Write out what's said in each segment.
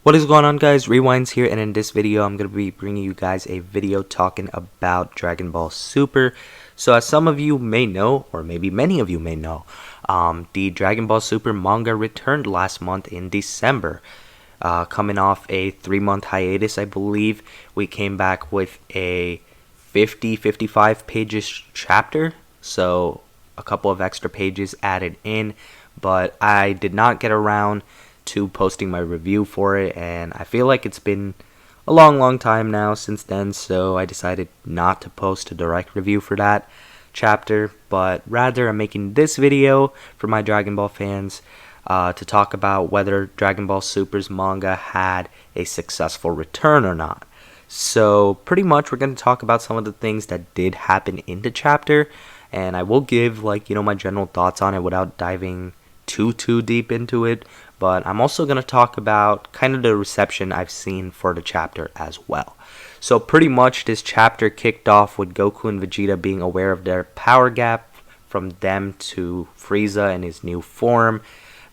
What is going on, guys? Rewinds here, and in this video I'm going to be bringing you guys a video talking about Dragon Ball Super. So as some of you may know, or maybe many of you may know, the Dragon Ball Super manga returned last month in December. Coming off a 3-month hiatus, I believe, we came back with a 55 pages chapter, so a couple of extra pages added in, but I did not get around to posting my review for it, and I feel like it's been a long time now since then, so I decided not to post a direct review for that chapter, but rather I'm making this video for my Dragon Ball fans to talk about whether Dragon Ball Super's manga had a successful return or not. So pretty much we're going to talk about some of the things that did happen in the chapter, and I will give my general thoughts on it without diving too deep into it, but I'm also going to talk about kind of the reception I've seen for the chapter as well. So pretty much this chapter kicked off with Goku and Vegeta being aware of their power gap from them to Frieza in his new form.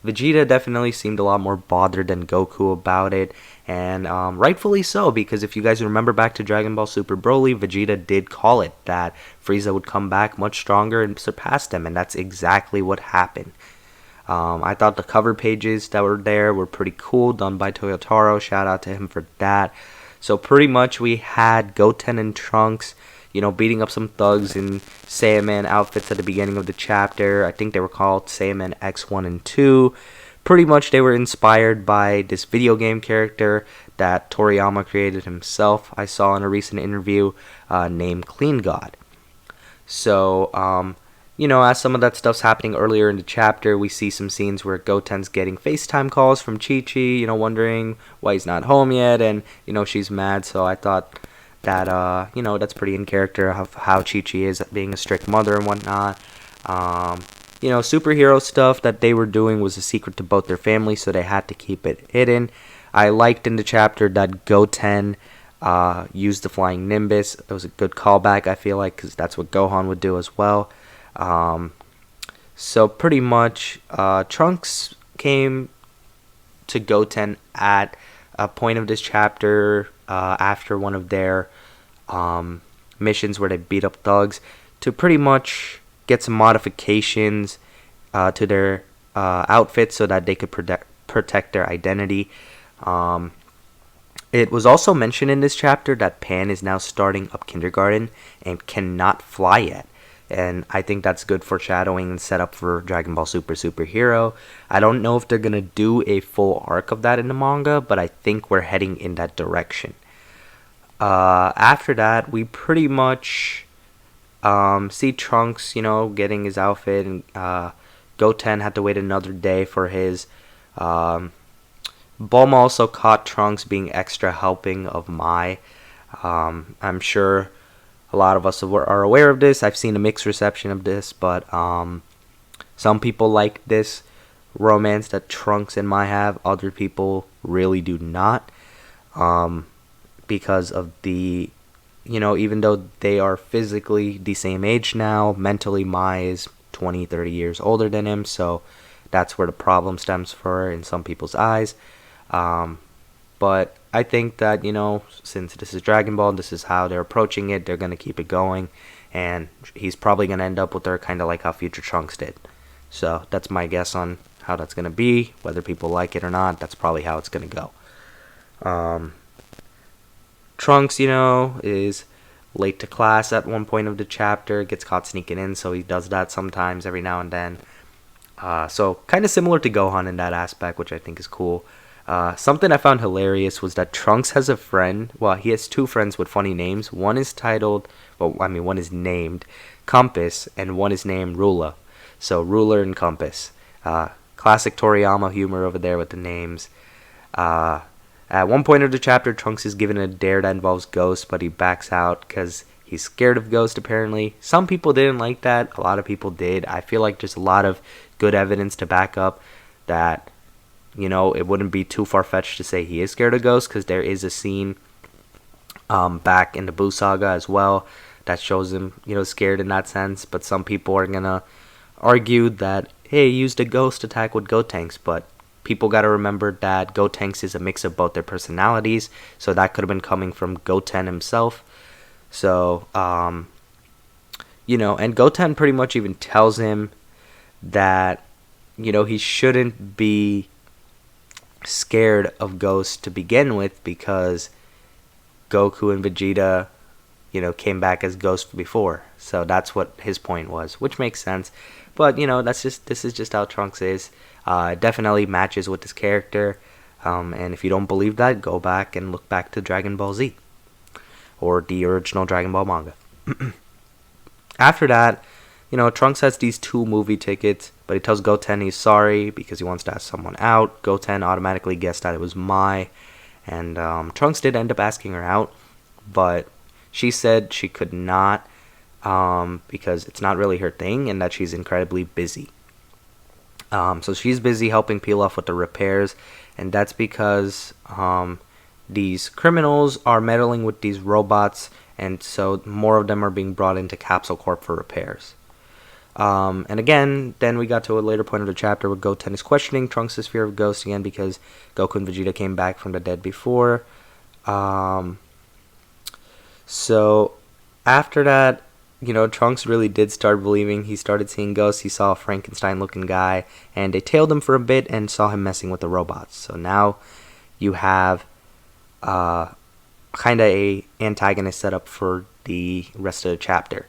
Vegeta definitely seemed a lot more bothered than Goku about it, and rightfully so, because if you guys remember back to Dragon Ball Super Broly, Vegeta did call it that Frieza would come back much stronger and surpass them, and that's exactly what happened. I thought the cover pages that were there were pretty cool, done by Toyotaro. Shout out to him for that. So pretty much we had Goten and Trunks, beating up some thugs in Saiyaman outfits at the beginning of the chapter. I think they were called Saiyaman X1 and 2. Pretty much they were inspired by this video game character that Toriyama created himself. I saw in a recent interview named Clean God. So, as some of that stuff's happening earlier in the chapter, we see some scenes where Goten's getting FaceTime calls from Chi-Chi, wondering why he's not home yet, and, she's mad, so I thought that, that's pretty in character of how Chi-Chi is, being a strict mother and whatnot. Superhero stuff that they were doing was a secret to both their families, so they had to keep it hidden. I liked in the chapter that Goten used the Flying Nimbus. It was a good callback, I feel like, because that's what Gohan would do as well. So pretty much Trunks came to Goten at a point of this chapter after one of their missions where they beat up thugs to pretty much get some modifications to their outfits so that they could protect their identity. It was also mentioned in this chapter that Pan is now starting up kindergarten and cannot fly yet. And I think that's good foreshadowing and setup for Dragon Ball Super Superhero. I don't know if they're going to do a full arc of that in the manga, but I think we're heading in that direction. After that, we pretty much see Trunks, getting his outfit, and Goten had to wait another day for his. Bulma also caught Trunks being extra helping of Mai. I'm sure a lot of us are aware of this. I've seen a mixed reception of this, but some people like this romance that Trunks and Mai have. Other people really do not, because of the, even though they are physically the same age now, mentally Mai is 20-30 years older than him, so that's where the problem stems for in some people's eyes. But I think that, since this is Dragon Ball, this is how they're approaching it, they're going to keep it going, and he's probably going to end up with her kind of like how Future Trunks did. So that's my guess on how that's going to be. Whether people like it or not, that's probably how it's going to go. Trunks, is late to class at one point of the chapter, gets caught sneaking in, so he does that sometimes every now and then. So kind of similar to Gohan in that aspect, which I think is cool. Something I found hilarious was that Trunks has a friend. Well, he has two friends with funny names. One is one is named Compass, and one is named Rula. So Ruler and Compass. Classic Toriyama humor over there with the names. At one point of the chapter, Trunks is given a dare that involves Ghost, but he backs out because he's scared of Ghost, apparently. Some people didn't like that. A lot of people did. I feel like there's a lot of good evidence to back up that it wouldn't be too far-fetched to say he is scared of Ghost, because there is a scene back in the Buu Saga as well that shows him, scared in that sense. But some people are going to argue that, hey, he used a Ghost attack with Gotenks, but people got to remember that Gotenks is a mix of both their personalities, so that could have been coming from Goten himself. So, and Goten pretty much even tells him that, he shouldn't be scared of Ghost to begin with because Goku and Vegeta, came back as Ghost before. So that's what his point was, which makes sense. But, this is just how Trunks is. It definitely matches with his character. And if you don't believe that, go back and look back to Dragon Ball Z or the original Dragon Ball manga. After that, Trunks has these 2 movie tickets, but he tells Goten he's sorry because he wants to ask someone out. Goten automatically guessed that it was Mai, and Trunks did end up asking her out, but she said she could not because it's not really her thing and that she's incredibly busy. So she's busy helping Pilaf with the repairs, and that's because these criminals are meddling with these robots, and so more of them are being brought into Capsule Corp for repairs. And again, then we got to a later point of the chapter where Goten is questioning Trunks' fear of ghosts again because Goku and Vegeta came back from the dead before. So after that, Trunks really did start believing. He started seeing ghosts. He saw a Frankenstein-looking guy, and they tailed him for a bit and saw him messing with the robots. So now you have kind of a antagonist set up for the rest of the chapter.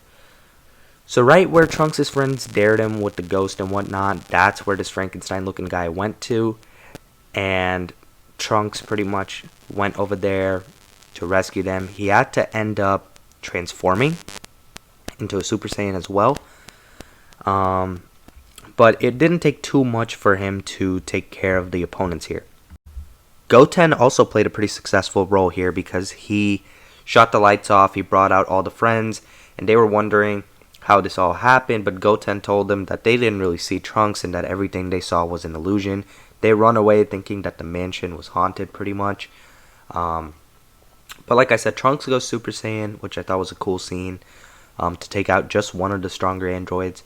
So right where Trunks' friends dared him with the ghost and whatnot, that's where this Frankenstein-looking guy went to. And Trunks pretty much went over there to rescue them. He had to end up transforming into a Super Saiyan as well. But it didn't take too much for him to take care of the opponents here. Goten also played a pretty successful role here because he shot the lights off, he brought out all the friends, and they were wondering how this all happened, but Goten told them that they didn't really see Trunks and that everything they saw was an illusion. They run away thinking that the mansion was haunted pretty much. But like I said, Trunks goes Super Saiyan, which I thought was a cool scene, to take out just one of the stronger androids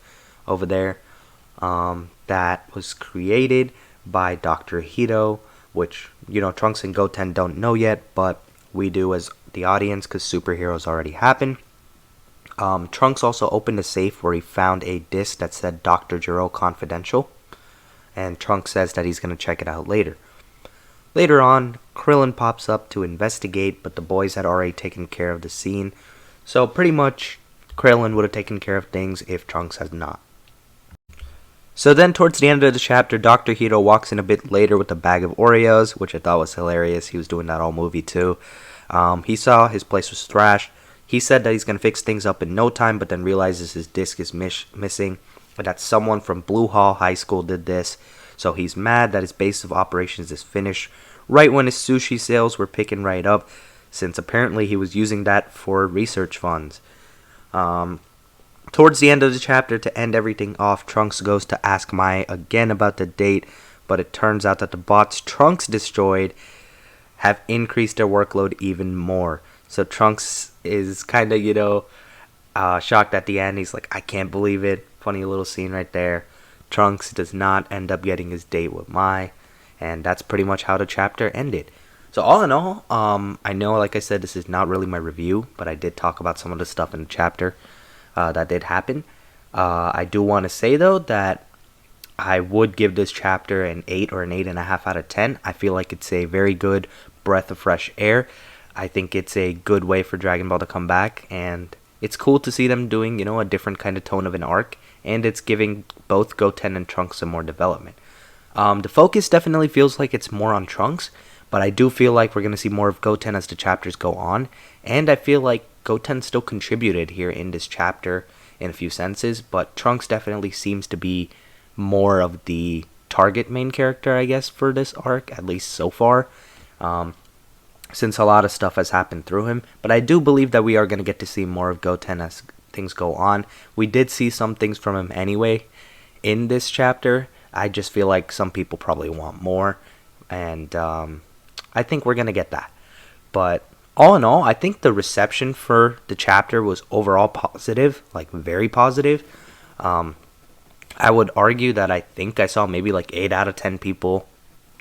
over there. That was created by Dr. Hito, which, Trunks and Goten don't know yet, but we do as the audience because superheroes already happen. Trunks also opened a safe where he found a disc that said Dr. Gero Confidential, and Trunks says that he's going to check it out later. Later on, Krillin pops up to investigate, but the boys had already taken care of the scene, so pretty much Krillin would have taken care of things if Trunks had not. So then towards the end of the chapter, Dr. Hito walks in a bit later with a bag of Oreos, which I thought was hilarious. He was doing that all movie too. He saw his place was thrashed. He said that he's going to fix things up in no time, but then realizes his disc is missing, and that someone from Blue Hall High School did this. So he's mad that his base of operations is finished right when his sushi sales were picking right up, since apparently he was using that for research funds. Towards the end of the chapter, to end everything off, Trunks goes to ask Mai again about the date, but it turns out that the bots Trunks destroyed have increased their workload even more. So Trunks is kind of, shocked at the end. He's like, I can't believe it. Funny little scene right there. Trunks does not end up getting his date with Mai, and that's pretty much how the chapter ended. So all in all, I know, like I said, this is not really my review, but I did talk about some of the stuff in the chapter that did happen. I do want to say, though, that I would give this chapter an 8 or an 8.5 out of 10. I feel like it's a very good breath of fresh air. I think it's a good way for Dragon Ball to come back, and it's cool to see them doing, a different kind of tone of an arc, and it's giving both Goten and Trunks some more development. The focus definitely feels like it's more on Trunks, but I do feel like we're going to see more of Goten as the chapters go on, and I feel like Goten still contributed here in this chapter in a few senses, but Trunks definitely seems to be more of the target main character, I guess, for this arc, at least so far. Since a lot of stuff has happened through him. But I do believe that we are going to get to see more of Goten as things go on. We did see some things from him anyway in this chapter. I just feel like some people probably want more. And I think we're going to get that. But all in all, I think the reception for the chapter was overall positive. Like, very positive. I would argue that I think I saw maybe like 8 out of 10 people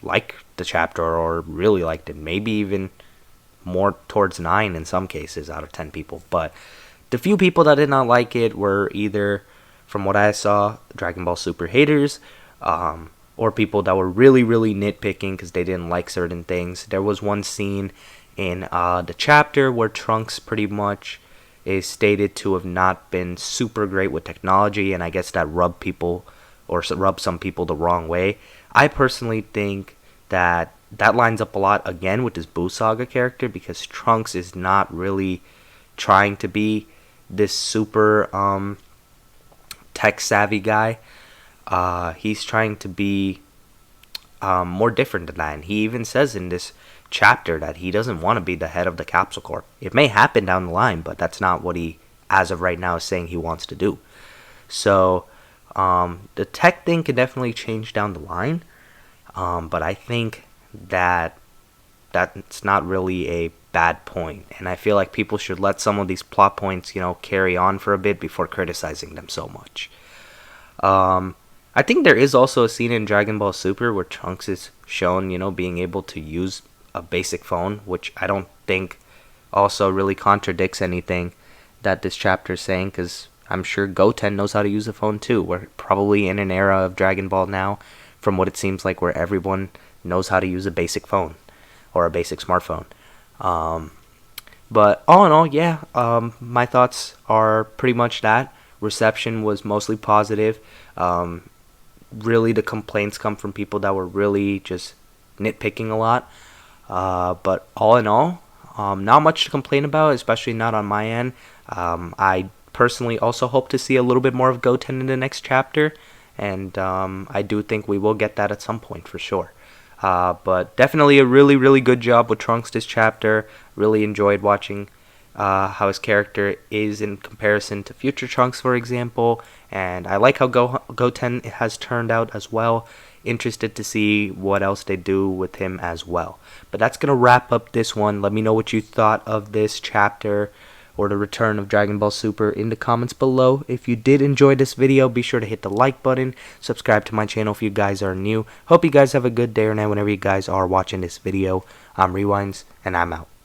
like the chapter or really liked it, maybe even more towards 9 in some cases out of 10 people. But the few people that did not like it were either, from what I saw, Dragon Ball Super haters, or people that were really, really nitpicking because they didn't like certain things. There was one scene in the chapter where Trunks pretty much is stated to have not been super great with technology, and I guess that rubbed people or rubbed some people the wrong way. I personally think that that lines up a lot again with this Buu Saga character, because Trunks is not really trying to be this super tech savvy guy. He's trying to be more different than that, and he even says in this chapter that he doesn't want to be the head of the Capsule Corp. It may happen down the line, but that's not what he, as of right now, is saying he wants to do. So the tech thing can definitely change down the line, but I think that that's not really a bad point, and I feel like people should let some of these plot points, carry on for a bit before criticizing them so much. I think there is also a scene in Dragon Ball Super where Trunks is shown, being able to use a basic phone, which I don't think also really contradicts anything that this chapter is saying, because I'm sure Goten knows how to use a phone too. We're probably in an era of Dragon Ball now, from what it seems like, where everyone knows how to use a basic phone or a basic smartphone. But all in all, yeah, my thoughts are pretty much that. Reception was mostly positive. Really, the complaints come from people that were really just nitpicking a lot. But all in all, not much to complain about, especially not on my end. I personally also hope to see a little bit more of Goten in the next chapter, and I do think we will get that at some point for sure. But definitely a really, really good job with Trunks this chapter. Really enjoyed watching how his character is in comparison to future Trunks, for example. And I like how Goten has turned out as well. Interested to see what else they do with him as well. But that's going to wrap up this one. Let me know what you thought of this chapter or the return of Dragon Ball Super in the comments below. If you did enjoy this video, be sure to hit the like button. Subscribe to my channel if you guys are new. Hope you guys have a good day or night whenever you guys are watching this video. I'm Rewinds, and I'm out.